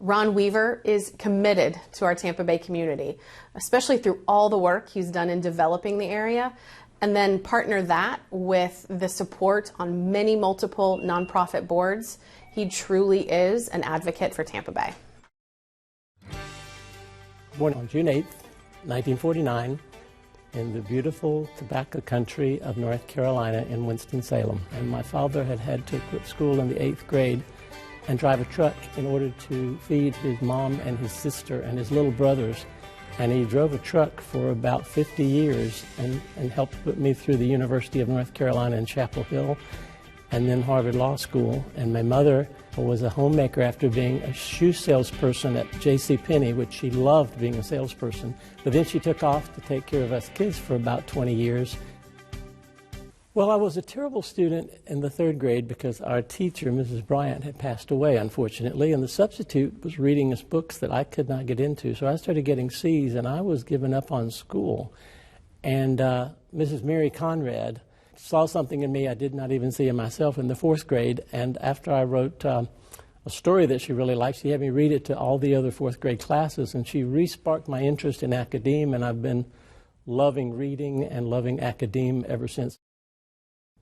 Ron Weaver is committed to our Tampa Bay community, especially through all the work he's done in developing the area, and then partner that with the support on many multiple nonprofit boards. He truly is an advocate for Tampa Bay. Born on June 8th, 1949, in the beautiful tobacco country of North Carolina in Winston-Salem. And my father had to quit school in the 8th grade and drive a truck in order to feed his mom and his sister and his little brothers. And he drove a truck for about 50 years and helped put me through the University of North Carolina in Chapel Hill and then Harvard Law School. And my mother was a homemaker after being a shoe salesperson at JCPenney, which she loved being a salesperson. But then she took off to take care of us kids for about 20 years. Well, I was a terrible student in the 3rd grade because our teacher, Mrs. Bryant, had passed away, unfortunately, and the substitute was reading us books that I could not get into. So I started getting C's, and I was giving up on school. And Mrs. Mary Conrad saw something in me I did not even see in myself in the 4th grade, and after I wrote a story that she really liked, she had me read it to all the other 4th grade classes, and she re-sparked my interest in academe, and I've been loving reading and loving academe ever since.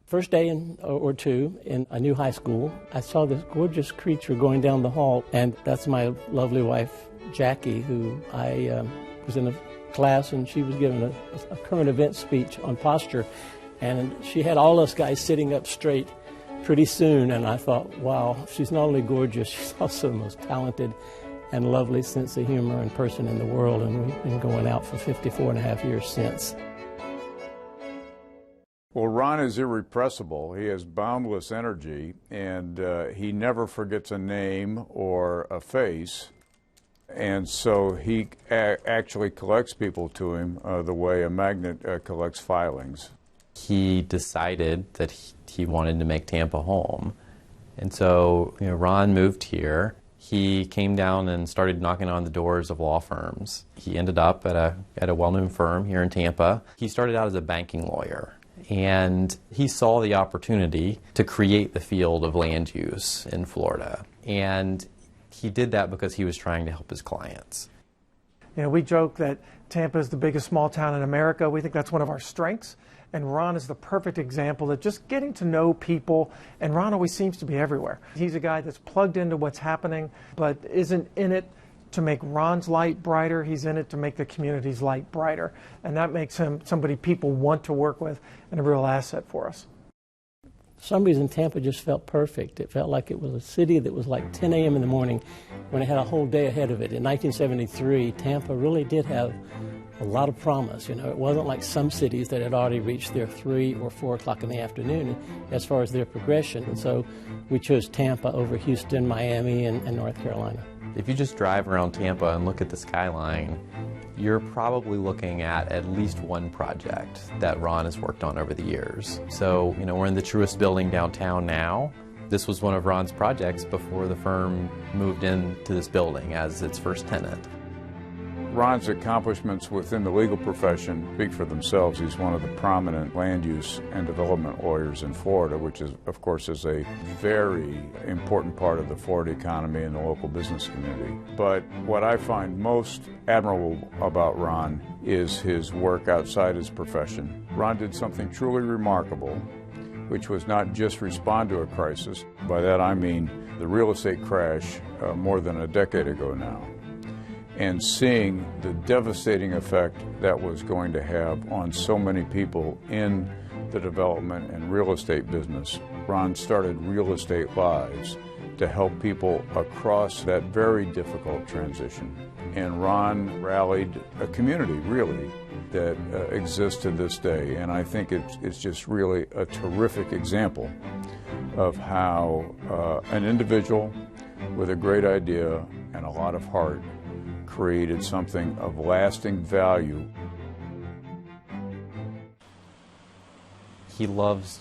First day or two in a new high school, I saw this gorgeous creature going down the hall, and that's my lovely wife, Jackie, who I was in a class, and she was giving a current event speech on posture, and she had all us guys sitting up straight pretty soon, and I thought, wow, she's not only gorgeous, she's also the most talented and lovely sense of humor and person in the world, and we've been going out for 54 and a half years since. Well, Ron is irrepressible. He has boundless energy, and he never forgets a name or a face. And so he actually collects people to him the way a magnet collects filings. He decided that he wanted to make Tampa home. And so, Ron moved here. He came down and started knocking on the doors of law firms. He ended up at a well-known firm here in Tampa. He started out as a banking lawyer. And he saw the opportunity to create the field of land use in Florida. And he did that because he was trying to help his clients. We joke that Tampa is the biggest small town in America. We think that's one of our strengths. And Ron is the perfect example of just getting to know people. And Ron always seems to be everywhere. He's a guy that's plugged into what's happening, but isn't in it to make Ron's light brighter. He's in it to make the community's light brighter. And that makes him somebody people want to work with and a real asset for us. For some reason, Tampa just felt perfect. It felt like it was a city that was like 10 a.m. in the morning when it had a whole day ahead of it. In 1973, Tampa really did have a lot of promise. It wasn't like some cities that had already reached their 3 or 4 o'clock in the afternoon as far as their progression. And so we chose Tampa over Houston, Miami, and North Carolina. If you just drive around Tampa and look at the skyline, you're probably looking at least one project that Ron has worked on over the years. So, we're in the truest building downtown now. This was one of Ron's projects before the firm moved into this building as its first tenant. Ron's accomplishments within the legal profession speak for themselves. He's one of the prominent land use and development lawyers in Florida, which is, of course, is a very important part of the Florida economy and the local business community. But what I find most admirable about Ron is his work outside his profession. Ron did something truly remarkable, which was not just respond to a crisis. By that I mean the real estate crash more than a decade ago now, and seeing the devastating effect that was going to have on so many people in the development and real estate business. Ron started Real Estate Lives to help people across that very difficult transition. And Ron rallied a community, really, that exists to this day. And I think it's just really a terrific example of how an individual with a great idea and a lot of heart created something of lasting value. He loves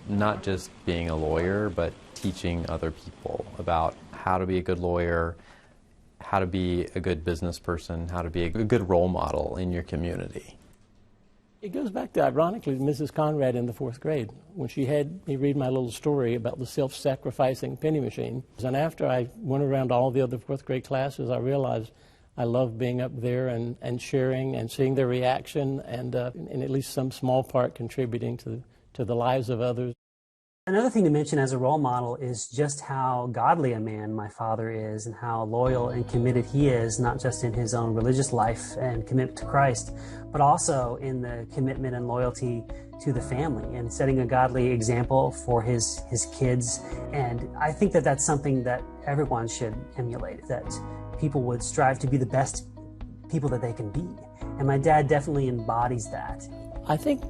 not just being a lawyer, but teaching other people about how to be a good lawyer, how to be a good business person, how to be a good role model in your community. It goes back to, ironically, Mrs. Conrad in the 4th grade, when she had me read my little story about the self-sacrificing penny machine. And after I went around all the other 4th grade classes, I realized I loved being up there and sharing and seeing their reaction and in at least some small part contributing to the lives of others. Another thing to mention as a role model is just how godly a man my father is and how loyal and committed he is, not just in his own religious life and commitment to Christ, but also in the commitment and loyalty to the family and setting a godly example for his kids. And I think that that's something that everyone should emulate, that people would strive to be the best people that they can be. And my dad definitely embodies that. I think,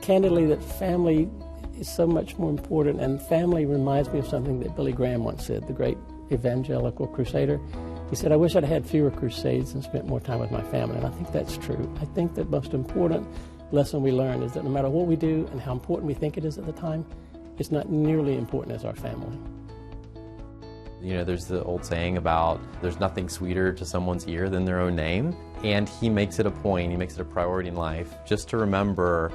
candidly, that family is so much more important, and family reminds me of something that Billy Graham once said, the great evangelical crusader. He said, I wish I'd had fewer crusades and spent more time with my family, and I think that's true. I think the most important lesson we learn is that no matter what we do and how important we think it is at the time, it's not nearly important as our family. You know, there's the old saying about there's nothing sweeter to someone's ear than their own name, and he makes it a point, he makes it a priority in life just to remember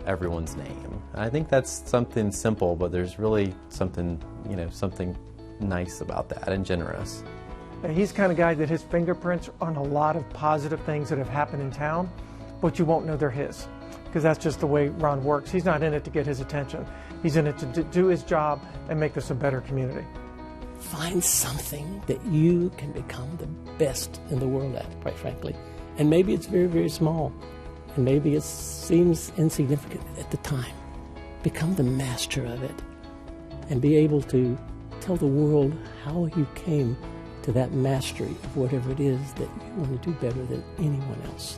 everyone's name. I think that's something simple, but there's really something, you know, something nice about that and generous. He's the kind of guy that his fingerprints are on a lot of positive things that have happened in town, but you won't know they're his, because that's just the way Ron works. He's not in it to get his attention. He's in it to do his job and make this a better community. Find something that you can become the best in the world at, quite frankly. And maybe it's very, very small. And maybe it seems insignificant at the time. Become the master of it and be able to tell the world how you came to that mastery of whatever it is that you want to do better than anyone else.